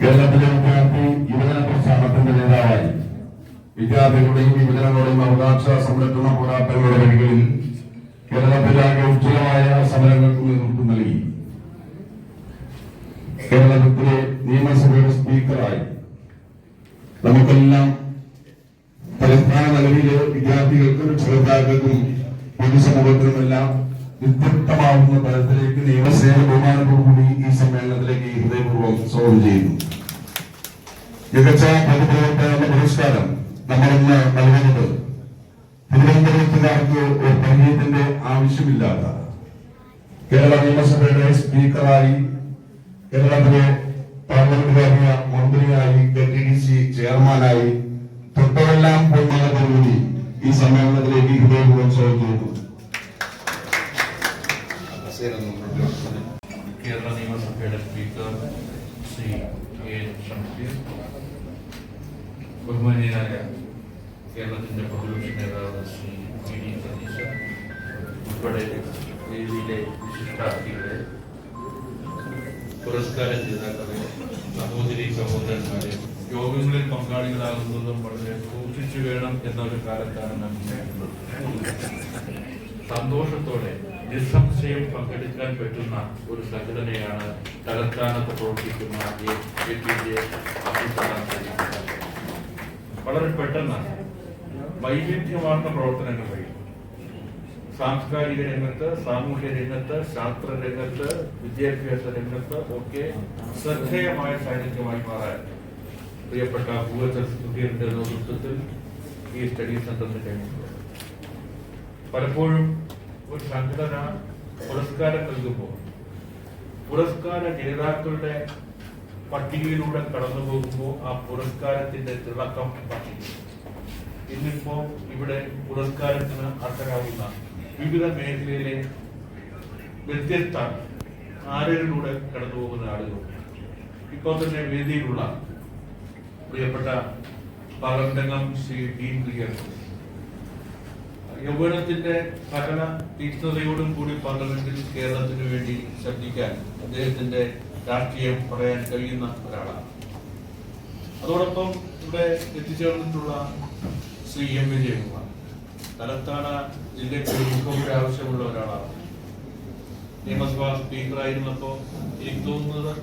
കേരളത്തിലെ വിദ്യാർത്ഥി യുവജന പ്രസ്ഥാനത്തിന്റെ നേതാവായി വിദ്യാർത്ഥികളുടെയും യുവജനങ്ങളുടെയും അവകാശ സംരക്ഷണ പോരാട്ടങ്ങളുടെ വഴികളിൽ കേരളത്തിലാകെ ഉജ്ജ്വലമായ സമരങ്ങൾക്ക് നേതൃത്വം നൽകി കേരളത്തിലെ നിയമസഭയുടെ സ്പീക്കറായി നമുക്കെല്ലാം തലസ്ഥാന നിലവിലെ വിദ്യാർത്ഥികൾക്കും രക്ഷകർത്താക്കൾക്കും പൊതുസമൂഹത്തിനുമെല്ലാം വിദഗ്ധമാവുന്ന തലത്തിലേക്ക് നിയമസേന ബഹുമാനത്തോടുകൂടി ഈ സമ്മേളനത്തിലേക്ക് ഹൃദയപൂർവ്വം സ്വാഗതം ചെയ്യുന്നു. മികച്ച പൊതുപ്രവർത്തകരുടെ പുരസ്കാരം നമ്മളിന്ന് നൽകുന്നത് തിരുവനന്തപുരത്തുകാർക്ക് ഒരു പരിചയത്തിന്റെ ആവശ്യമില്ലാത്ത കേരള നിയമസഭയുടെ സ്പീക്കറായി, കേരളത്തിലെ പാർലമെന്റുകാരിയ മന്ത്രിയായി, KTDC ചെയർമാനായി തൊട്ടതെല്ലാം പൊന്മാനത്തോടുകൂടി ഈ സമ്മേളനത്തിലേക്ക് ഹൃദയപൂർവ്വം സ്വാഗതം ചെയ്യുന്നു. കേരള നിയമസഭയുടെ സ്പീക്കർ ശ്രീ A. ഷംസീർ, ബഹുമാനീയനായ കേരളത്തിന്റെ പ്രതിപക്ഷ നേതാവ് ശ്രീ VD സതീശൻ ഉൾപ്പെടെ വേദിയിലെ വിശിഷ്ടാതിഥികളെ, പുരസ്കാര ജേതാക്കളെ, സഹോദരി സഹോദരന്മാരെ, യോഗങ്ങളിൽ പങ്കാളികളാകുന്നതും വളരെ സൂക്ഷിച്ചു വേണം എന്നൊരു കാലത്താണ് നാം സന്തോഷത്തോടെ നിസ്സംശയം പങ്കെടുക്കാൻ പറ്റുന്ന ഒരു സംഘടനയാണ് തലസ്ഥാനത്ത് പ്രവർത്തിക്കുന്ന APJ വളരെ പെട്ടെന്ന് വൈവിധ്യമാർന്ന പ്രവർത്തനങ്ങൾ കഴിയും. സാംസ്കാരിക രംഗത്ത്, സാമൂഹ്യ രംഗത്ത്, ശാസ്ത്ര രംഗത്ത്, വിദ്യാഭ്യാസ രംഗത്ത് ഒക്കെ ശ്രദ്ധേയമായ സാന്നിധ്യമായി മാറാൻ പ്രിയപ്പെട്ട ഭൂവച്ചന്റെ നേതൃത്വത്തിൽ ഈ സ്റ്റഡി സെന്ററിന് കഴിഞ്ഞിട്ടുണ്ട്. പലപ്പോഴും ഒരു സംഘടന പുരസ്കാരം നൽകുമ്പോൾ പുരസ്കാര ജേതാക്കളുടെ പട്ടികയിലൂടെ കടന്നു പോകുമ്പോൾ ആ പുരസ്കാരത്തിന്റെ തിളക്കം വർദ്ധിക്കും. ഇന്നിപ്പോ ഇവിടെ പുരസ്കാരത്തിന് അർഹരാകുന്ന വിവിധ മേഖലയിലെ വ്യത്യസ്ത ആരയിലൂടെ കടന്നു പോകുന്ന ആളുകൾ ഇപ്പോൾ തന്നെ വേദിയിലുള്ള പ്രിയപ്പെട്ട പാർലമെന്റ് അംഗം ശ്രീ ഡീൻ കുര്യൻ, യൗവനത്തിന്റെ സകല തീക്ഷ്ണതയോടും കൂടി പാർലമെന്റിൽ കേരളത്തിന് വേണ്ടി ശബ്ദിക്കാൻ അദ്ദേഹത്തിന്റെ രാഷ്ട്രീയം പറയാൻ കഴിയുന്ന ഒരാളാണ്. അതോടൊപ്പം ഇവിടെ എത്തിച്ചേർന്നിട്ടുള്ള ശ്രീ M. വിജയകുമാർ, തലസ്ഥാന ജില്ലയ്ക്ക് ഒരു മുഖ്യമന്ത്രി ആവശ്യമുള്ള ഒരാളാണ്. നിയമസഭാ സ്പീക്കറായിരുന്നപ്പോ എനിക്ക് തോന്നുന്നത്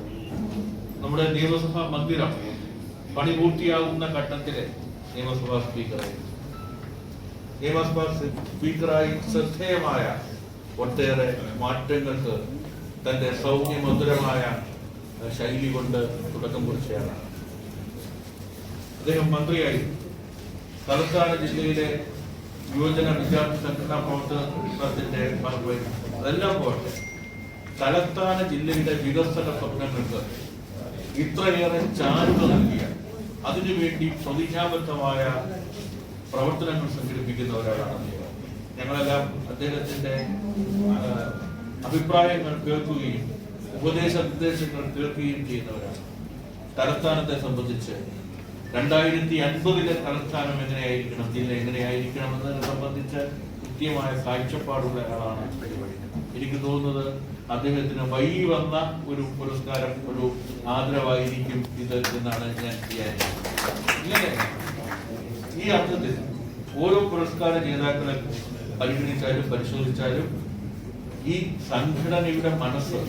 നമ്മുടെ നിയമസഭാ മന്ദിരം പണി പൂർത്തിയാകുന്ന ഘട്ടത്തിലെ നിയമസഭാ സ്പീക്കറായിരുന്നു. നിയമസഭാ സ്പീക്കറായി ശ്രദ്ധേയമായ ഒട്ടേറെ മാറ്റങ്ങൾക്ക് തന്റെ സൗമ്യമധുരമായ ശൈലി കൊണ്ട് തുടക്കം കുറിച്ചയാണ്. അദ്ദേഹം മന്ത്രിയായി തലസ്ഥാന ജില്ലയിലെ യുവജന വിദ്യാർത്ഥി സംഘടനാ പ്രവർത്തനത്തിന്റെ ഭാഗമായി അതെല്ലാം പോട്ടെ, തലസ്ഥാന ജില്ലയുടെ വികസന സ്വപ്നങ്ങൾക്ക് ഇത്രയേറെ ചാരുത നൽകിയ, അതിനുവേണ്ടി പ്രതിജ്ഞാബദ്ധമായ പ്രവർത്തനങ്ങൾ സംഘടിപ്പിക്കുന്ന ഒരാളാണ്. ഞങ്ങളെല്ലാം അദ്ദേഹത്തിന്റെ അഭിപ്രായങ്ങൾ കേൾക്കുകയും നിർദ്ദേശങ്ങൾ കേൾക്കുകയും ചെയ്യുന്നവരാണ്. തലസ്ഥാനത്തെ സംബന്ധിച്ച് 2050 തലസ്ഥാനം എങ്ങനെയായിരിക്കണം, ജില്ല എങ്ങനെയായിരിക്കണം എന്നതിനെ സംബന്ധിച്ച് കൃത്യമായ കാഴ്ചപ്പാടുള്ള ആളാണ്. എനിക്ക് തോന്നുന്നത് അദ്ദേഹത്തിന് വഴി വന്ന ഒരു പുരസ്കാരം, ഒരു ആദരവായിരിക്കും ഇത് എന്നാണ് ഞാൻ വിചാരിക്കുന്നത്. ഇങ്ങനെ ഈ അർത്ഥത്തിൽ ഓരോ പുരസ്കാര ജേതാക്കളെ പരിഗണിച്ചാലും പരിശോധിച്ചാലും ഈ സംഘടനയുടെ മനസ്സ്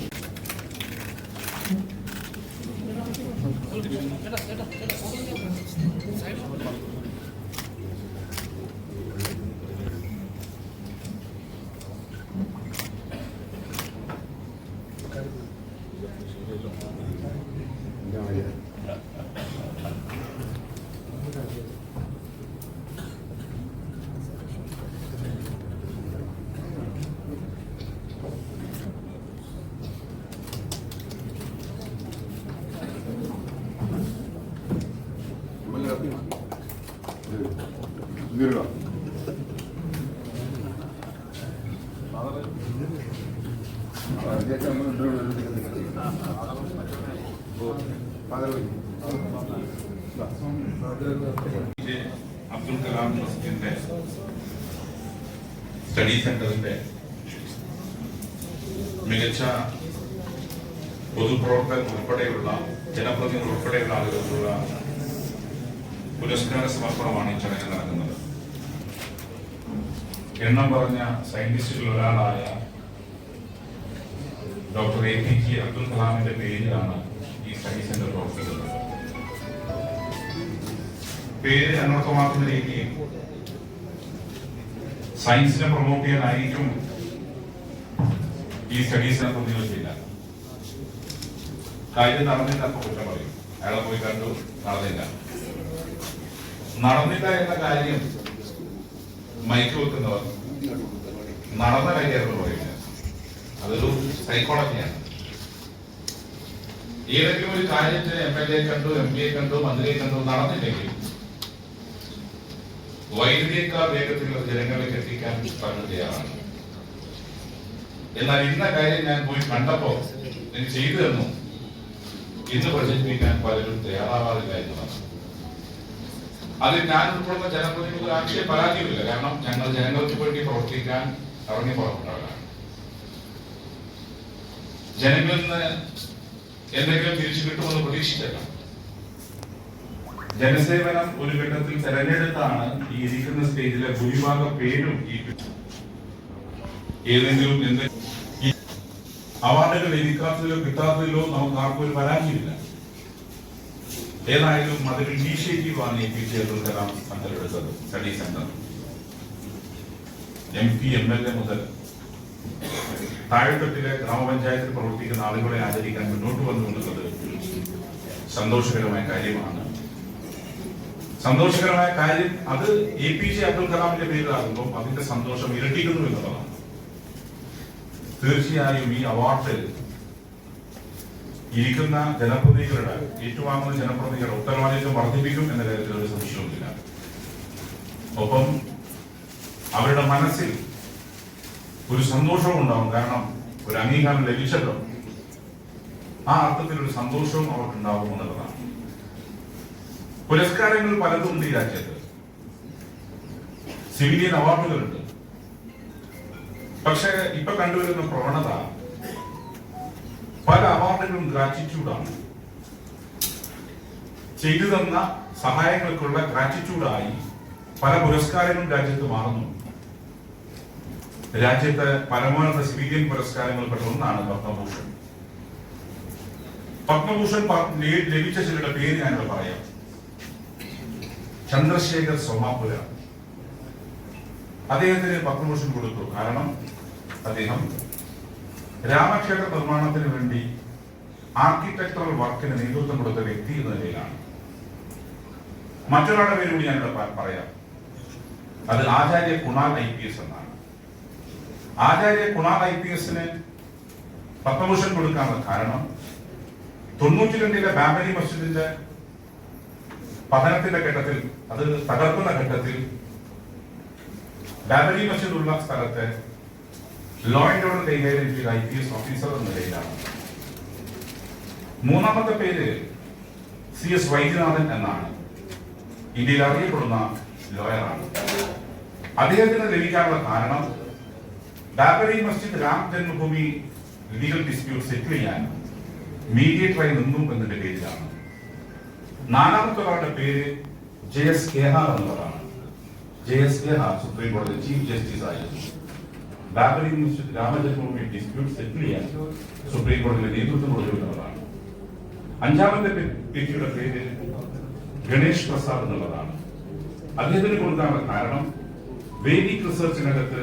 അബ്ദുൽ കലാം ട്രസ്റ്റിന്റെ സ്റ്റഡി സെന്ററിന്റെ മികച്ച പൊതുപ്രവർത്തകർ ഉൾപ്പെടെയുള്ള ജനപ്രതിനിധികൾ ഉൾപ്പെടെയുള്ള ആളുകൾക്കുള്ള പുരസ്കാര സമർപ്പണമാണ് ഈ ചടങ്ങിൽ നടക്കുന്നത്. എണ്ണം പറഞ്ഞ സയന്റിസ്റ്റുകളിൽ ഒരാളായ ഡോക്ടർ APJ അബ്ദുൽ കലാമിന്റെ പേരിലാണ് ഈ സ്റ്റഡി സെന്റർ പ്രവർത്തിക്കുന്നത്. പേര് അനർത്ഥമാക്കുന്ന രീതിയിൽ സയൻസിനെ പ്രൊമോട്ട് ചെയ്യാനായിരിക്കും ഈ സ്റ്റഡി സെന്റർ പ്രതിനിധിച്ചില്ല. കാര്യം നടന്നില്ല അപ്പൊ കുറ്റം പറയും, അയാളെ പോയി കണ്ടു, നടന്നില്ല. നടന്നില്ല എന്ന കാര്യം മൈക്ക് വെക്കുന്നവർ നടന്ന കാര്യമായിരുന്നു പറയുന്നത്. അതൊരു സൈക്കോളജിയാണ്. ഏതെങ്കിലും ഒരു കാര്യത്തിന് MLA കണ്ടു, MP കണ്ടു, മന്ത്രിയെ കണ്ടു, നടന്നില്ലെങ്കിൽ വൈദ്യുതിയേക്കാൾ വേഗത്തിൽ ജനങ്ങളിലേക്ക് എത്തിക്കാൻ പറ്റുകയാണ്. എന്നാൽ ഇന്ന കാര്യം ഞാൻ പോയി കണ്ടപ്പോ എനിക്ക് ചെയ്തു തന്നു ഇന്ന് പ്രചരിപ്പിക്കാൻ പലരും തയ്യാറാവാറില്ല എന്നതാണ്. അതിൽ ഞാൻ ഉൾപ്പെടുന്ന ജനപ്രതിനിധികൾ ആക്ഷേപ പരാതിയില്ല. കാരണം ഞങ്ങൾ ജനങ്ങൾക്ക് വേണ്ടി പ്രവർത്തിക്കാൻ ഇറങ്ങി പുറപ്പെട്ടവരാണ്. ജനങ്ങളിൽ നിന്ന് എന്തെങ്കിലും തിരിച്ചു കിട്ടുമെന്ന് പ്രതീക്ഷിച്ചല്ല. ജനസേവനം ഒരു ഘട്ടത്തിൽ തെരഞ്ഞെടുത്താണ് ഈ ഇരിക്കുന്ന സ്റ്റേജിലെ ഭൂരിഭാഗം പേരും ഏതെങ്കിലും അവാർഡുകൾ ലഭിക്കാത്തതിലോ കിട്ടാത്തതിലോ നമുക്ക് ആർക്കും ഒരു പരാതിയില്ല. ഏതായാലും അതൊരു ഇനീഷ്യേറ്റീവാണ് APJ അബ്ദുൽ കലാം സംഘടിപ്പിച്ചത്. സ്റ്റഡി സെന്റർ MP MLA മുതൽ താഴെത്തട്ടിലെ ഗ്രാമപഞ്ചായത്തിൽ പ്രവർത്തിക്കുന്ന ആളുകളെ ആദരിക്കാൻ മുന്നോട്ട് വന്നുകൊണ്ടുള്ളത് സന്തോഷകരമായ കാര്യമാണ്. സന്തോഷകരമായ കാര്യം അത് APJ അബ്ദുൽ കലാമിന്റെ പേരിലാകുമ്പോൾ അതിന്റെ സന്തോഷം ഇരട്ടിക്കുന്നു എന്നുള്ളതാണ്. തീർച്ചയായും ഈ അവാർഡിൽ ഇരിക്കുന്ന ജനപ്രതിനിധികളുടെ ഏറ്റുവാങ്ങുന്ന ജനപ്രതിനിധികളുടെ ഉത്തരവാദിത്വം വർദ്ധിപ്പിക്കും എന്ന കാര്യത്തിൽ ഒരു സംശയവുമില്ല. ഒപ്പം അവരുടെ മനസ്സിൽ ഒരു സന്തോഷവും ഉണ്ടാവും. കാരണം ഒരു അംഗീകാരം ലഭിച്ചല്ലോ, ആ അർത്ഥത്തിൽ ഒരു സന്തോഷവും അവർക്കുണ്ടാവും എന്നുള്ളതാണ്. പുരസ്കാരങ്ങൾ പലതുണ്ട് ഈ രാജ്യത്ത്. സിവിലിയൻ അവാർഡുകളുണ്ട്. പക്ഷെ ഇപ്പൊ കണ്ടുവരുന്ന പ്രവണത പല അവാർഡുകളും ഗ്രാറ്റിറ്റ്യൂഡാണ്. ചെയ്തു തന്ന സഹായങ്ങൾക്കുള്ള ഗ്രാറ്റിറ്റ്യൂഡായി പല പുരസ്കാരങ്ങളും രാജ്യത്ത് മാറുന്നു. രാജ്യത്തെ പരമോന്നത സിവിലിയൻ പുരസ്കാരങ്ങൾപ്പെട്ട ഒന്നാണ് പത്മഭൂഷൺ. പത്മഭൂഷൺ ലഭിച്ച ചിലരുടെ പേര് ഞാനിവിടെ പറയാം. ചന്ദ്രശേഖർ സോമാപുര. അദ്ദേഹത്തിന് പത്മഭൂഷൺ കൊടുത്തു. കാരണം അദ്ദേഹം രാമക്ഷേത്ര നിർമ്മാണത്തിന് വേണ്ടി ആർക്കിടെക്ചറൽ വർക്കിന് നേതൃത്വം കൊടുത്ത വ്യക്തി എന്ന നിലയിലാണ്. മറ്റൊരാളുടെ പേര് കൂടി ഞാനിവിടെ പറയാം. അത് ആചാര്യ കുണാൽ IPS എന്നാണ്. ആചാര്യ കുണാൽ IPSന് പത്മഭൂഷൺ കൊടുക്കാനുള്ള കാരണം 92-ലെ ബാബരി മസ്ജിദിന്റെ പതനത്തിന്റെ ഘട്ടത്തിൽ, അത് തകർക്കുന്ന ഘട്ടത്തിൽ ബാബരി മസ്ജിദ് ഉള്ള സ്ഥലത്തെ ലോ ആൻഡ് ഓർഡർ കൈകാര്യം ചെയ്ത IPS ഓഫീസർ എന്ന നിലയിലാണ്. മൂന്നാമത്തെ പേര് CS വൈദ്യനാഥൻ എന്നാണ്. ഇന്ത്യയിൽ അറിയപ്പെടുന്ന ലോയറാണ്. അദ്ദേഹത്തിന് ലഭിക്കാനുള്ള കാരണം ബാബരി മസ്ജിദ് രാം ജന്മഭൂമി ലീഗൽ ഡിസ്പ്യൂട്ട് സെറ്റിൽ ചെയ്യാൻ മീഡിയേറ്ററായി നിന്നു എന്നതിന്റെ പേരിലാണ്. നാലാമത്തെ ഒരാളുടെ പേര് JS കെഹാർ എന്നുള്ളതാണ്. JS കെഹാർ സുപ്രീം കോടതി ചീഫ് ജസ്റ്റിസ് ആയിരുന്നു. ബാബരി മസ്ജിദ് രാമജന്മഭൂമി ഡിസ്പ്യൂട്ട് സെറ്റിൽ ചെയ്യാൻ സുപ്രീം കോടതിയിലെ നേതൃത്വം കൊടുക്കുന്നതാണ്. അഞ്ചാമത്തെ വ്യക്തിയുടെ പേര് ഗണേഷ് പ്രസാദ് എന്നുള്ളതാണ്. അദ്ദേഹത്തിന് കൊടുക്കാനുള്ള കാരണം വേദിക് റിസർച്ചിനകത്ത്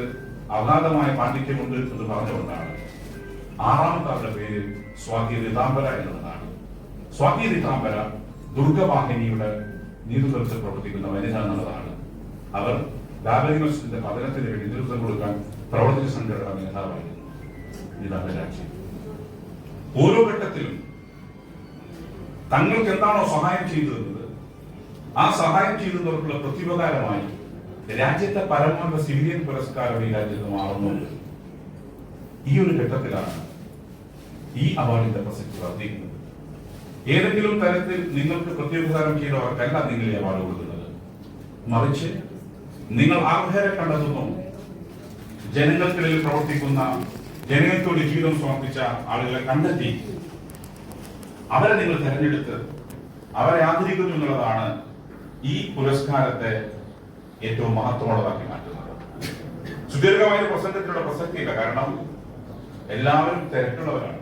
അഗാധമായ പാണ്ഡിത്യമുണ്ട് എന്ന് പറഞ്ഞുകൊണ്ടാണ്. ആറാമത്തെ ആളുടെ പേര് സ്വാതി റിതാംബര എന്നതാണ്. സ്വാതി റിതാംബര ദുർഗവാഹിനിയുടെ നേതൃത്വത്തിൽ പ്രവർത്തിക്കുന്ന വനിത എന്നുള്ളതാണ്. അവർ ബാബരി മസ്ജിദിന്റെ പതനത്തിന് വേണ്ടി നേതൃത്വം കൊടുക്കാൻ പ്രവർത്തിച്ച സംഘടന നേതാവായിരുന്നു. ഇതാണ് രാജ്യം. ഓരോ ഘട്ടത്തിലും തങ്ങൾക്ക് എന്താണോ സഹായം ചെയ്തിരുന്നത് ആ സഹായം ചെയ്തവർക്കുള്ള പ്രത്യുപകാരമായി രാജ്യത്തെ പരമോന്നത സിവിലിയൻ പുരസ്കാരം ഈ രാജ്യത്ത് മാറുന്നുണ്ട്. ഈ ഒരു ഘട്ടത്തിലാണ് ഈ അവാർഡിന്റെ പ്രസക്തി വർദ്ധിക്കുന്നത്. ഏതെങ്കിലും തരത്തിൽ നിങ്ങൾക്ക് പ്രത്യുപകാരം ചെയ്തവർക്കല്ല നിങ്ങൾ ഈ അവാർഡ് കൊടുക്കുന്നത്. മറിച്ച് നിങ്ങൾ അർഹരെ കണ്ടെത്തുന്നു. ജനങ്ങൾക്കിടയിൽ പ്രവർത്തിക്കുന്ന, ജനങ്ങൾക്കൊരു ജീവിതം സമർപ്പിച്ച ആളുകളെ കണ്ടെത്തി അവരെ നിങ്ങൾ തെരഞ്ഞെടുത്ത് അവരെ ആദരിക്കുന്നു എന്നുള്ളതാണ് ഈ പുരസ്കാരത്തെ ഏറ്റവും മഹത്വമുള്ളതാക്കി മാറ്റുന്നത്. സുദീർഘമായ ഒരു പ്രസംഗത്തിനുള്ള പ്രസക്തിയില്ല. കാരണം എല്ലാവരും തിരക്കുള്ളവരാണ്.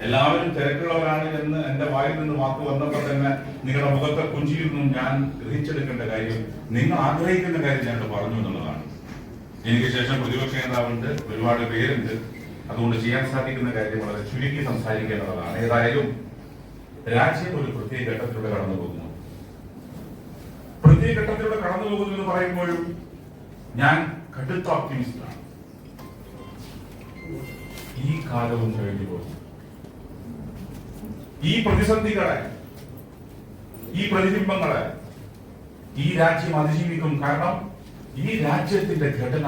എല്ലാവരും തിരക്കുള്ളവരാണ് എന്ന് എന്റെ വായിൽ നിന്ന് വാക്ക് വന്നപ്പോൾ തന്നെ നിങ്ങളുടെ മുഖത്തെ പുഞ്ചിയിൽ നിന്നും ഞാൻ ഗ്രഹിച്ചെടുക്കേണ്ട കാര്യം, നിങ്ങൾ ആഗ്രഹിക്കുന്ന കാര്യം ഞാൻ പറഞ്ഞു എന്നുള്ളതാണ്. എനിക്ക് ശേഷം പ്രതിപക്ഷ നേതാവുണ്ട്, ഒരുപാട് പേരുണ്ട്. അതുകൊണ്ട് ചെയ്യാൻ സാധിക്കുന്ന കാര്യം വളരെ ചുരുക്കി സംസാരിക്കേണ്ടതാണ്. ഏതായാലും രാജ്യം ഒരു പ്രത്യേക ഘട്ടത്തിലൂടെ കടന്നു പോകുന്നു. പ്രത്യേക ഘട്ടത്തിലൂടെ കടന്നു പോകുന്നു എന്ന് പറയുമ്പോഴും ഞാൻ കടുത്ത ഓപ്റ്റിമിസ്റ്റാണ്. ഈ കാലവും കഴിഞ്ഞു പോകും. ഈ പ്രതിസന്ധികളെ, ഈ പ്രതിബിംബങ്ങളെ ഈ രാജ്യം അതിജീവിക്കും. കാരണം ഈ രാജ്യത്തിന്റെ ഘടന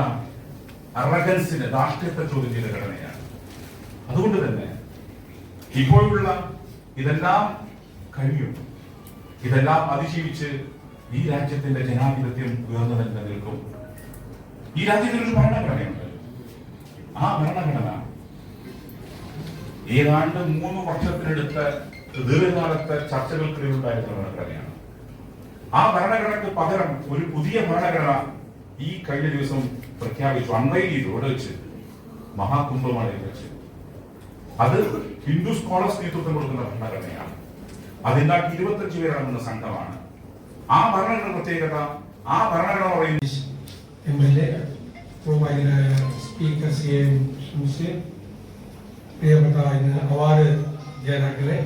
അറഗൻസിന്, ധാർഷ്ട്യത്തെ ചോദ്യം ചെയ്ത ഘടനയാണ്. അതുകൊണ്ട് തന്നെ ഇപ്പോഴുള്ള ഇതെല്ലാം കഴിയും. ഇതെല്ലാം അതിജീവിച്ച് ഈ രാജ്യത്തിന്റെ ജനാധിപത്യം ഉയർന്നു തന്നെ നിൽക്കും. ഈ രാജ്യത്തിൽ ഒരു ഭരണഘടനയുണ്ട്. ആ ഭരണഘടന ഏതാണ്ട് 3 വർഷത്തിനടുത്ത ദീർഘകാലത്തെ ചർച്ചകൾക്കിടയിലുണ്ടായിരുന്ന ഭരണഘടനയാണ്. ആ ഭരണഘടനയ്ക്ക് പകരം ഒരു പുതിയ ഭരണഘടന ഈ കഴിഞ്ഞ ദിവസം പ്രഖ്യാപിച്ചു. അമ്പൈലിയോടെ വെച്ച് മഹാകുംഭമേളയിൽ വെച്ച്. അത് ഹിന്ദു സ്കോളേഴ്സ് നേതൃത്വം കൊടുക്കുന്ന ഭരണഘടനയാണ്. അതുണ്ടാക്കി 25 പേരടങ്ങുന്ന സംഘമാണ്. ആ ഭരണഘടന പ്രത്യേകത, ആ ഭരണഘടന പറയുന്നത് MLA, ബഹുമാന്യനായ സ്പീക്കർ CM ഷംസീർ, പ്രിയപ്പെട്ട ഇന്ന് അവാർഡ് ജേതാക്കളെ,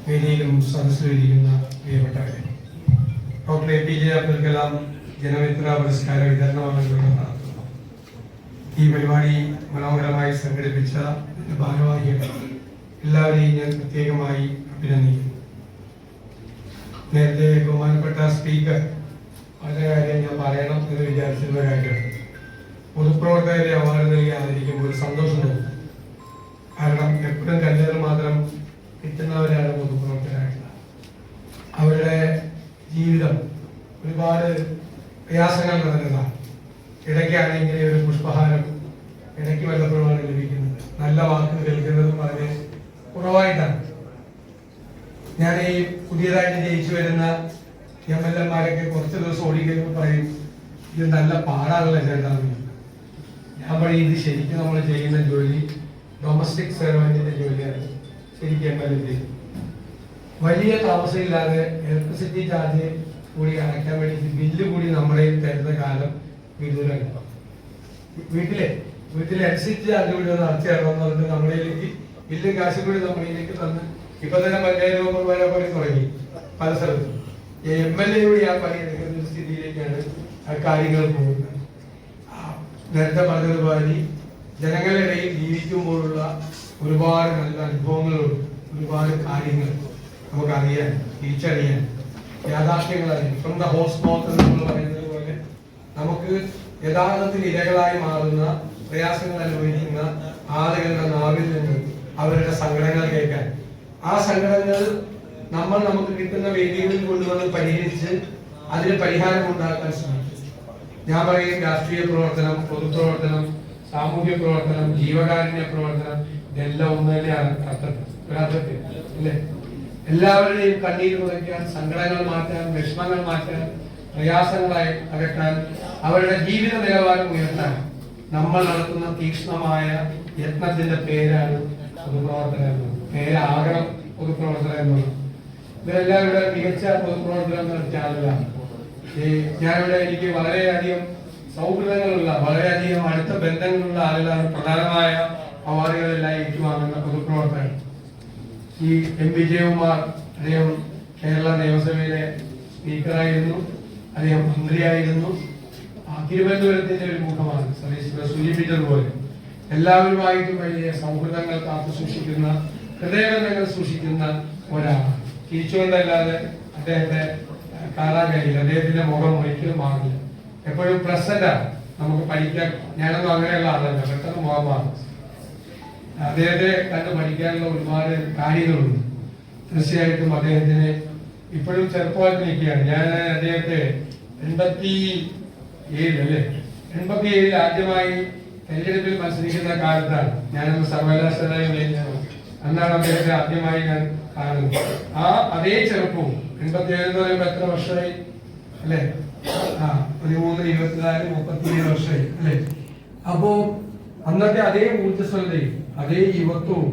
വേദിയിലും സദസ്സിലിരിക്കുന്ന പ്രിയപ്പെട്ടവരെ, ഡോക്ടർ APJ അബ്ദുൽ കലാം ജനമിത്ര പുരസ്കാര വിതരണമാണ് ഇവിടെ നടത്തുന്നത്. ഈ പരിപാടി മനോഹരമായി സംഘടിപ്പിച്ച ഭാരവാഹികൾ എല്ലാവരെയും ഞാൻ പ്രത്യേകമായി അഭിനന്ദിക്കുന്നു. നേരത്തെ ബഹുമാനപ്പെട്ട സ്പീക്കർ പറഞ്ഞ കാര്യം ഞാൻ പറയണം എന്ന് വിചാരിച്ചിരുന്ന കാര്യമാണ്. പൊതുപ്രവർത്തകരെ അവാർഡ് നൽകി ആദരിക്കുമ്പോൾ ഒരു സന്തോഷം തോന്നും. കാരണം എപ്പോഴും കല്യാണം മാത്രം കിട്ടുന്നവരാണ് പൊതുപ്രവർത്തകരായിട്ടുള്ളത്. അവരുടെ ജീവിതം ഒരുപാട് പ്രയാസങ്ങൾ നിറഞ്ഞതാണ്. ഇടയ്ക്കാണെങ്കിൽ ഒരു പുഷ്പഹാരം ഇടയ്ക്ക് വല്ലപ്പോഴുമാണ് ലഭിക്കുന്നത്. നല്ല വാക്ക് കേൾക്കുന്നതും വളരെ കുറവായിട്ടാണ്. ഞാൻ ഈ പുതിയതായിട്ട് ജയിച്ചു വരുന്ന MLA-മാരൊക്കെ കുറച്ച് ദിവസം ഓടിക്കഴിയുമ്പോൾ പറയും, ഇത് നല്ല പാടാണല്ലോ ചേട്ടാന്ന്. ഞാൻ പറയും, ഇത് ശരിക്കും നമ്മൾ ചെയ്യുന്ന ജോലി ഡൊമസ്റ്റിക് സെർവന്റിന്റെ ജോലിയാണ്. ശരിക്കും MLA ചെയ്യും. വലിയ താമസമില്ലാതെ ഇലക്ട്രിസിറ്റി ചാർജ് കൂടി അടയ്ക്കാൻ വേണ്ടി ബില്ല് കൂടി നമ്മളെ തരുന്ന കാലം വിദൂരമാണ്. വീട്ടിലെ എലക്ട്രിസിറ്റി ചാർജ് കൂടി ഒന്ന് അടച്ചു തരണമെന്ന് പറഞ്ഞിട്ട് നമ്മളിലേക്ക് ബില്ലും കാശും കൂടി നമ്മളിലേക്ക് തന്ന് ഇപ്പൊ തന്നെ 5000 രൂപ വരെ പോലെ തുടങ്ങി പല സ്ഥലത്തും. MLA കൂടി ആ പണിയെടുക്കുന്ന ഒരു സ്ഥിതിയിലേക്കാണ് കാര്യങ്ങൾ പോകുന്നത്. നേരത്തെ പറഞ്ഞതുപോലെ ജനങ്ങളുടെ ഇടയിൽ ജീവിക്കുമ്പോഴുള്ള ഒരുപാട് നല്ല അനുഭവങ്ങളുണ്ട്. ഒരുപാട് കാര്യങ്ങൾ നമുക്കറിയാൻ, തിരിച്ചറിയാൻ, യാഥാർത്ഥ്യങ്ങൾ അറിയാം. ഫ്രം ദ ഹോഴ്സ് മൗത്ത് എന്ന് പറയുന്നത് പോലെ നമുക്ക് യഥാർത്ഥത്തിൽ ഇരകളായി മാറുന്ന, പ്രയാസങ്ങൾ അനുഭവിക്കുന്ന ആളുകളുടെ നാവിൽ നിന്ന് അവരുടെ സങ്കടങ്ങൾ കേൾക്കാൻ, ആ സങ്കടങ്ങൾ നമുക്ക് കിട്ടുന്ന വേദികളിൽ കൊണ്ടുവന്ന് പരിഹരിച്ച് അതിന് പരിഹാരം ഉണ്ടാക്കാൻ ശ്രമിക്കും. ഞാൻ പറയും, രാഷ്ട്രീയ പ്രവർത്തനം, പൊതുപ്രവർത്തനം, സാമൂഹ്യ പ്രവർത്തനം, ജീവകാരുണ്യ പ്രവർത്തനം ഇതെല്ലാം ഒന്ന് തന്നെയാണ് അർത്ഥത്തിൽ അല്ലേ? എല്ലാവരുടെയും കണ്ണീര് കുറയ്ക്കാൻ, സങ്കടങ്ങൾ മാറ്റാൻ, വിഷമങ്ങൾ മാറ്റാൻ, പ്രയാസങ്ങളായി അകറ്റാൻ, അവരുടെ ജീവിത നിലവാരം ഉയർത്താൻ നമ്മൾ നടത്തുന്ന തീക്ഷ്ണമായ യത്നത്തിന്റെ പേരാണ് പൊതുപ്രവർത്തനം എന്നുള്ളത്. പേരാകണം പൊതുപ്രവർത്തനം എന്നുള്ളത്. ഇവരെല്ലാവരുടെ മികച്ച പൊതുപ്രവർത്തനം നടത്തിയ ആളുകളാണ്. ഞാനിവിടെ എനിക്ക് വളരെയധികം സൗഹൃദങ്ങളുള്ള, വളരെയധികം അടുത്ത ബന്ധങ്ങളുള്ള ആളുകളാണ് പ്രധാനമായ അവാർഡുകളെല്ലാം ഏറ്റുവാങ്ങുന്ന പൊതുപ്രവർത്തകർ. ഈ MP ജയകുമാർ, അദ്ദേഹം കേരള നിയമസഭയിലെ സ്പീക്കറായിരുന്നു, അദ്ദേഹം മന്ത്രിയായിരുന്നു. തിരുവനന്തപുരത്തിന്റെ ഒരു മുഖമാണ്. സതീശ് സൂചിപ്പിച്ചതുപോലെ എല്ലാവരുമായിട്ടും വലിയ സൗഹൃദങ്ങൾ കാത്തു സൂക്ഷിക്കുന്ന, ഹൃദയബന്ധങ്ങൾ സൂക്ഷിക്കുന്ന ഒരാളാണ്. തിരിച്ചുകൊണ്ടല്ലാതെ അദ്ദേഹത്തെ കാണാൻ കഴിയില്ല. അദ്ദേഹത്തിന്റെ മുഖം ഒരിക്കലും മാറില്ല. എപ്പോഴും പ്രസന്റാണ്. നമുക്ക് പഠിക്കാൻ, ഞാനൊന്നും അങ്ങനെയുള്ള ആളല്ല, പെട്ടെന്ന് മുഖം മാറും. അദ്ദേഹത്തെ കണ്ട് പഠിക്കാനുള്ള ഒരുപാട് കാര്യങ്ങളുണ്ട്. തീർച്ചയായിട്ടും അദ്ദേഹത്തിന് ഇപ്പോഴും ചെറുപ്പമായിട്ട് നിൽക്കുകയാണ്. ഞാൻ അദ്ദേഹത്തെ 87 ആദ്യമായി തെരഞ്ഞെടുപ്പിൽ മത്സരിക്കുന്ന കാലത്താണ്. ഞാനന്ന് സർവകലാശാലയിൽ അന്നാണ് അദ്ദേഹത്തെ ആദ്യമായി ഞാൻ കാണുന്നത്. ആ അതേ ചെറുപ്പവും 87 എന്ന് പറയുമ്പോൾ എത്ര വർഷമായി അല്ലെ? 13, 24, 37 വർഷമായി അല്ലെ? അപ്പോ അന്നത്തെ അതേ ഊർജ്ജസ്വലതയും അതേ യുവത്വവും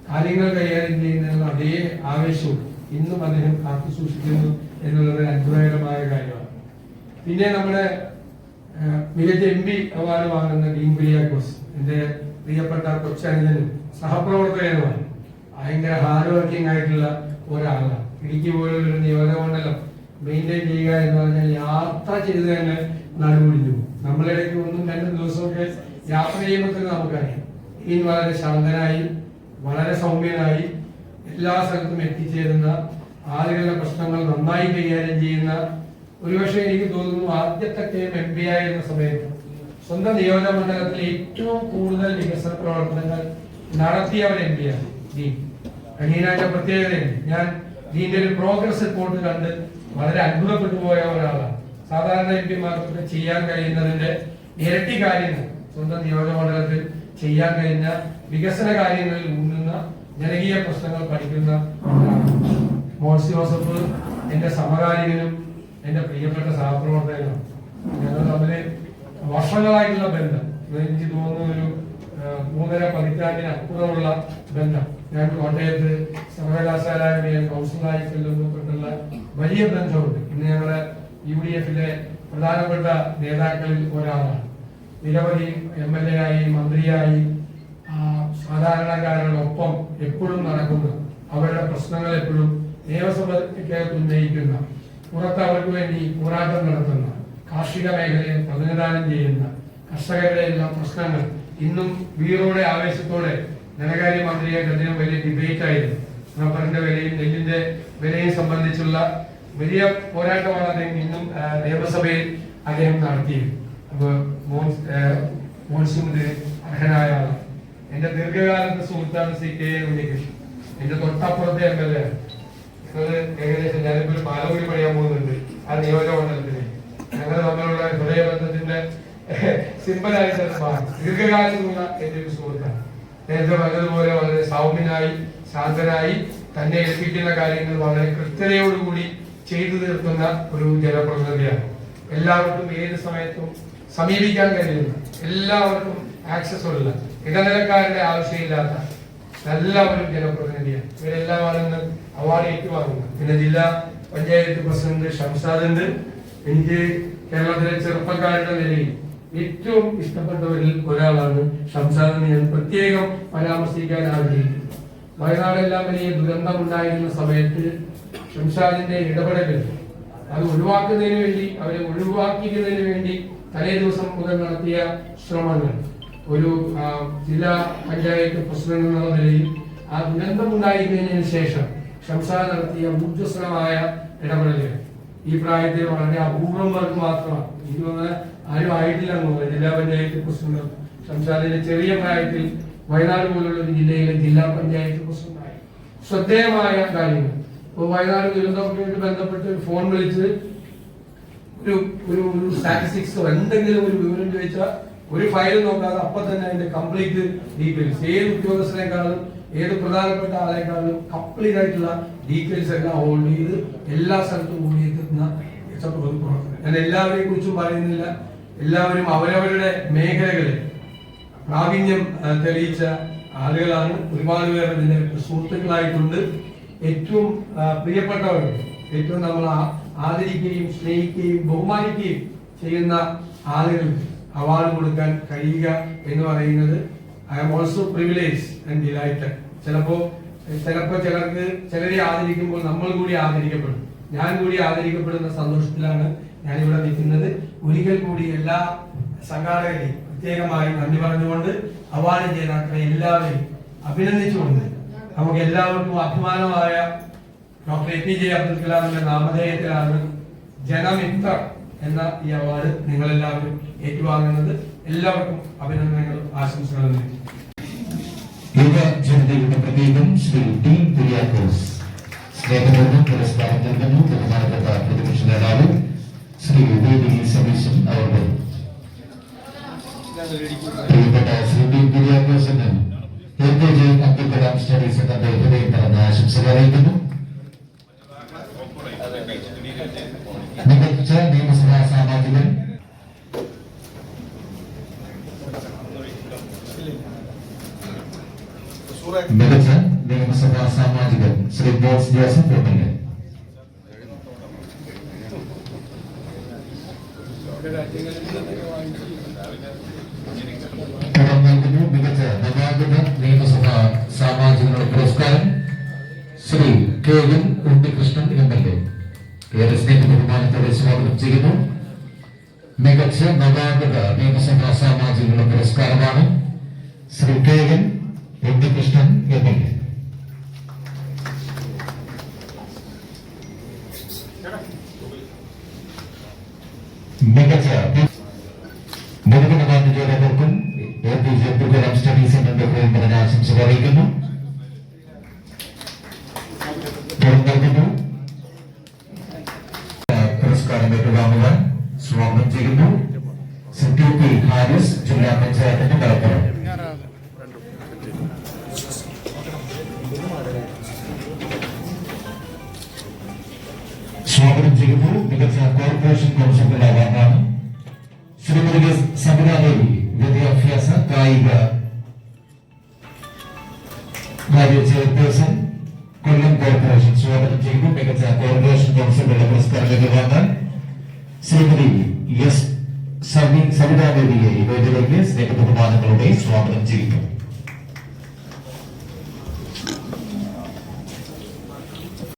കാര്യങ്ങൾ കൈകാര്യം ചെയ്യുന്ന അതേ ആവേശവും ഇന്നും അദ്ദേഹം കാത്തു സൂക്ഷിക്കുന്നു എന്നുള്ളത് അത്ഭുതകരമായ കാര്യമാണ്. പിന്നെ നമ്മുടെ മികച്ച MP അവാർഡ് വാങ്ങുന്ന ഡീൻ കുര്യാക്കോസ് എന്റെ പ്രിയപ്പെട്ട കൊച്ചനുജനും സഹപ്രവർത്തകനുമാണ്. ഭയങ്കര ഹാർഡ് വർക്കിംഗ് ആയിട്ടുള്ള ഒരാളാണ്. ഇടുക്കി പോലുള്ള നിയോജകമണ്ഡലം മെയിൻറ്റെയിൻ ചെയ്യുക എന്ന് പറഞ്ഞാൽ യാത്ര ചെയ്ത് തന്നെ നടുവിടിഞ്ഞു. നമ്മളിടയ്ക്ക് 1-2 ദിവസമൊക്കെ യാത്ര ചെയ്യുമ്പോൾ തന്നെ നമുക്കറിയാം ഡീൻ വളരെ ശാന്തനായി വളരെ സൗമ്യനായി എല്ലാ സ്ഥലത്തും എത്തിച്ചേരുന്ന ആളുകളുടെ പ്രശ്നങ്ങൾ നന്നായി കൈകാര്യം ചെയ്യുന്ന, ഒരുപക്ഷെ എനിക്ക് തോന്നുന്നു ആദ്യത്തെ MP ആയിരുന്ന സമയത്ത് സ്വന്തം നിയോജക മണ്ഡലത്തിൽ ഏറ്റവും കൂടുതൽ വികസന പ്രവർത്തനങ്ങൾ നടത്തിയ ഒരു MP ആണ് ഡീൻ. ഡീനാന്റെ പ്രത്യേകതയാണ്, ഞാൻ ഡീന്റെ ഒരു പ്രോഗ്രസ് റിപ്പോർട്ട് കണ്ട് വളരെ അത്ഭുതപ്പെട്ടു പോയ ഒരാളാണ്. സാധാരണ MP-മാർക്കൊക്കെ ചെയ്യാൻ കഴിയുന്നതിന്റെ ഇരട്ടി കാര്യങ്ങൾ സ്വന്തം നിയോജക മണ്ഡലത്തിൽ ചെയ്യാൻ കഴിഞ്ഞ വികസന കാര്യങ്ങളിൽ ഊന്നുന്ന ജനകീയ പ്രശ്നങ്ങൾ പഠിക്കുന്ന മോൻസി ജോസഫ് എന്റെ സമകാലികനും എന്റെ പ്രിയപ്പെട്ട സഹപ്രവർത്തകനും. ഞങ്ങൾ തമ്മിൽ വർഷങ്ങളായിട്ടുള്ള ബന്ധം, എനിക്ക് തോന്നുന്നു ഒരു 3.5 പതിറ്റാണ്ടിന് അപ്പുറമുള്ള ബന്ധം. ഞാൻ കോട്ടയത്ത് സർവകലാശാലയുടെ കൗൺസിലായി ചെല്ലുന്നപ്പെട്ടുള്ള വലിയ ബന്ധമുണ്ട്. ഇന്ന് ഞങ്ങളുടെ UDF-ലെ പ്രധാനപ്പെട്ട നേതാക്കളിൽ ഒരാളാണ്. നിരവധി MLA ആയി മന്ത്രിയായി സാധാരണക്കാരോടൊപ്പം എപ്പോഴും നടക്കുന്ന, അവരുടെ പ്രശ്നങ്ങൾ എപ്പോഴും നിയമസഭയ്ക്കകത്ത് ഉന്നയിക്കുന്ന, പുറത്ത് അവർക്ക് വേണ്ടി പോരാട്ടം നടത്തുന്ന, കാർഷിക മേഖലയെ പ്രതിനിധാനം ചെയ്യുന്ന, കർഷകരുടെ എല്ലാം പ്രശ്നങ്ങൾ ഇന്നും വീറോടെ ആവേശത്തോടെ ധനകാര്യ മന്ത്രിയായിട്ട് അദ്ദേഹം വലിയ ഡിബേറ്റ് ആയിരുന്നു. റബ്ബറിന്റെ വിലയും നെല്ലിന്റെ വിലയും സംബന്ധിച്ചുള്ള വലിയ പോരാട്ടമാണ് അദ്ദേഹം ഇന്നും നിയമസഭയിൽ അദ്ദേഹം നടത്തിയത്. അപ്പൊ മോൻസിന് അർഹനായ ആളാണ്. എന്റെ ദീർഘകാലത്തെ സുഹൃത്താണ് CK ഉണ്ണികൃഷ്ണൻ. എന്റെ തൊട്ടപ്പുറത്തെ MLA ഞങ്ങള് ഏകദേശം ഞാനിപ്പോ ഒരു പാലം കൂടി പണിയാൻ പോകുന്നുണ്ട് ആ നിയോജക മണ്ഡലത്തില്. ഞങ്ങൾ തമ്മിലുള്ള ഹൃദയബന്ധത്തിന്റെ സിമ്പിളായ ദീർഘകാലത്തുള്ള എന്റെ ഒരു സുഹൃത്താണ്. നേരത്തെ പറഞ്ഞതുപോലെ വളരെ സൗമ്യനായി ശാന്തനായി തന്നെ ഏൽപ്പിക്കുന്ന കാര്യങ്ങൾ വളരെ കൃത്യതയോടുകൂടി ചെയ്തു തീർക്കുന്ന ഒരു ജനപ്രതിനിധിയാണ്. എല്ലാവർക്കും ഏത് സമയത്തും സമീപിക്കാൻ കഴിയുന്ന, എല്ലാവർക്കും ആക്സസ് ഉള്ള, ഇടനിലക്കാരുടെ ആവശ്യമില്ലാത്ത എല്ലാവരും ജനപ്രതിനിധിയാണ്. ഇവരെല്ലാവരും അവാർഡ് ഏറ്റുവാങ്ങുന്നു. പിന്നെ ജില്ലാ പഞ്ചായത്ത് പ്രസിഡന്റ് ഷംസാദ് ഉണ്ട്. എനിക്ക് കേരളത്തിലെ ചെറുപ്പക്കാരുടെ നിലയിൽ ഏറ്റവും ഇഷ്ടപ്പെട്ടവരിൽ ഒരാളാണ് ഷംസാദ്. ഞാൻ പ്രത്യേകം പരാമർശിക്കാൻ ആഗ്രഹിക്കുന്നു. വയനാടെല്ലാം വലിയ ദുരന്തമുണ്ടായിരുന്ന സമയത്ത് ഷംസാദിന്റെ ഇടപെടലുകൾ അത് ഒഴിവാക്കുന്നതിന് വേണ്ടി, അവരെ ഒഴിവാക്കിക്കുന്നതിന് വേണ്ടി തലേ ദിവസം മുതൽ നടത്തിയ ശ്രമങ്ങൾ, ഒരു ജില്ലാ പഞ്ചായത്ത് പ്രസിഡന്റ് എന്നുള്ള നിലയിൽ ആ ദുരന്തമുണ്ടായി കഴിഞ്ഞതിന് ശേഷം ഷംസാദ് നടത്തിയ ഊർജ്ജസ്വലമായ ഇടപെടലുകൾ ഈ പ്രായത്തിൽ വളരെ അപൂർവം പേർക്ക് മാത്രമാണ്. എനിക്ക് തോന്നുന്നത് ആരും ആയിട്ടില്ല എന്നുള്ളത്. ജില്ലാ പഞ്ചായത്ത് പ്രസിഡന്റ് ഷംസാദിന്റെ ചെറിയ പ്രായത്തിൽ വയനാട് പോലുള്ള ഒരു ജില്ലയിലെ ജില്ലാ പഞ്ചായത്ത് പ്രസിഡന്റായി ശ്രദ്ധേയമായ കാര്യങ്ങൾ. ഇപ്പോൾ വയനാട് ദുരന്തവുമായിട്ട് ബന്ധപ്പെട്ട് ഒരു ഫോൺ വിളിച്ച് ഒരു സ്റ്റാറ്റിസ്റ്റിക്സോ എന്തെങ്കിലും ഒരു വിവരം ചോദിച്ചാൽ ഒരു ഫയൽ നോക്കാതെ അപ്പൊ തന്നെ അതിന്റെ കംപ്ലീറ്റ് ഡീറ്റെയിൽസ്, ഏത് ഉദ്യോഗസ്ഥരെക്കാളും ഏത് പ്രധാനപ്പെട്ട ആളെക്കാളും കംപ്ലീറ്റ് ആയിട്ടുള്ള ഡീറ്റെയിൽസ് എല്ലാം ഹോൾഡ് ചെയ്ത് എല്ലാ സ്ഥലത്തും ഓടിയെത്തുന്ന ഞാൻ എല്ലാവരെയും കുറിച്ചും പറയുന്നില്ല. എല്ലാവരും അവരവരുടെ മേഖലകളിൽ പ്രാവീണ്യം തെളിയിച്ച ആളുകളാണ്. ഒരുപാട് പേർ ഇതിന്റെ സുഹൃത്തുക്കളായിട്ടുണ്ട്. ഏറ്റവും പ്രിയപ്പെട്ടവരുണ്ട്. ഏറ്റവും നമ്മൾ ആദരിക്കുകയും സ്നേഹിക്കുകയും ബഹുമാനിക്കുകയും ചെയ്യുന്ന ആളുകൾക്ക് അവാർഡ് കൊടുക്കാൻ കഴിയുക എന്ന് പറയുന്നത് I am also privilege and delighted. ചിലപ്പോ ചിലരെ ആദരിക്കുമ്പോൾ നമ്മൾ കൂടി ആദരിക്കപ്പെടും. ഞാൻ കൂടി ആദരിക്കപ്പെടുന്ന സന്തോഷത്തിലാണ് ഞാനിവിടെ നിൽക്കുന്നത്. ഒരിക്കൽ കൂടി എല്ലാ സംഘാടകരെയും പ്രത്യേകമായി നന്ദി പറഞ്ഞുകൊണ്ട് അവാർഡ് ജേതാക്കളെ എല്ലാവരെയും അഭിനന്ദിച്ചുകൊണ്ട് നമുക്ക് എല്ലാവർക്കും അഭിമാനമായ ഡോക്ടർ APJ അബ്ദുൽ കലാമിന്റെ നാമധേയത്തിലാണ് ജനമിത്ര എന്ന ഈ അവാർഡ് നിങ്ങളെല്ലാവരും ഏറ്റുവാങ്ങുന്നത്. എല്ലാവർക്കും അഭിനന്ദനങ്ങളും ആശംസകളും നൽകി. യുവ ജനതയുടെ പ്രതീകം ശ്രീ ഡീൻ കുര്യാക്കോസ് സ്നേഹപൂർവ്വം പുരസ്കാരം നൽകുന്നു. ബഹുമാനപ്പെട്ട പ്രതിപക്ഷ നേതാവ് ശ്രീ ഉദയഗിരി സതീശൻ അവരുടെ പ്രിയപ്പെട്ട ശ്രീ ഡീൻ കുര്യാക്കോസിന് APJ അബ്ദുൽ കലാം സ്റ്റഡി സെന്ററിന്റെ ഹൃദയം നിറഞ്ഞ ആശംസകൾ അറിയിക്കുന്നു. മികച്ച നിയമസഭാ സാമാജികൻ മികച്ച നിയമസഭാ സാമാജികൻ ശ്രീ ബോസ് ജോസഫ് എം.എൽ.എ. തുടർന്ന് മികച്ച നവാഗത നിയമസഭാ സാമാജികനുള്ള പുരസ്കാരം ശ്രീ കെ.എൻ. ഉണ്ണികൃഷ്ണൻ എം.എൽ.എ. ഏറെ സ്നേഹ ബഹുമാനത്തോടെ സ്വാഗതം ചെയ്യുന്നു. മികച്ച നവാഗത നിയമസഭാ സാമാജികനുള്ള പുരസ്കാരമാണ് ശ്രീ കെ.എൻ. ഉണ്ണികൃഷ്ണൻ എം.എൽ.എ. മികച്ച മുഴുവൻ അവാർഡുകളോടൊപ്പം APJ അബ്ദുൽ കലാം സ്റ്റഡി സെന്ററിന്റെ ഹൃദയം നിറഞ്ഞ ആശംസകൾ അറിയിക്കുന്നു. തുടർന്ന് പുരസ്കാരം ഏറ്റുവാങ്ങുവാൻ സ്വാഗതം ചെയ്യുന്നു ശ്രീ T.P. ഹാരിസ്, ജില്ലാ പഞ്ചായത്തിന്റെ മലപ്പുറം. സ്വാഗതം ചെയ്യുന്നു മികച്ച കോർപ്പറേഷൻ കൗൺസിലുള്ള അവാർഡാണ് ശ്രീമതി സബിതാദേവി, വിദ്യാഭ്യാസ കായിക കാര്യ ചെയർപേഴ്സൺ, കൊല്ലം കോർപ്പറേഷൻ. സ്വാഗതം ചെയ്യുന്നു മികച്ച കോർപ്പറേഷൻ കൗൺസിലുള്ള പുരസ്കാരം ഏറ്റുവാങ്ങാൻ ശ്രീമതി എസ് സബിതാദേവിയെ വേദിയിലേക്ക് സ്നേഹ ബഹുമാനങ്ങളോടെ സ്വാഗതം ചെയ്യുന്നു.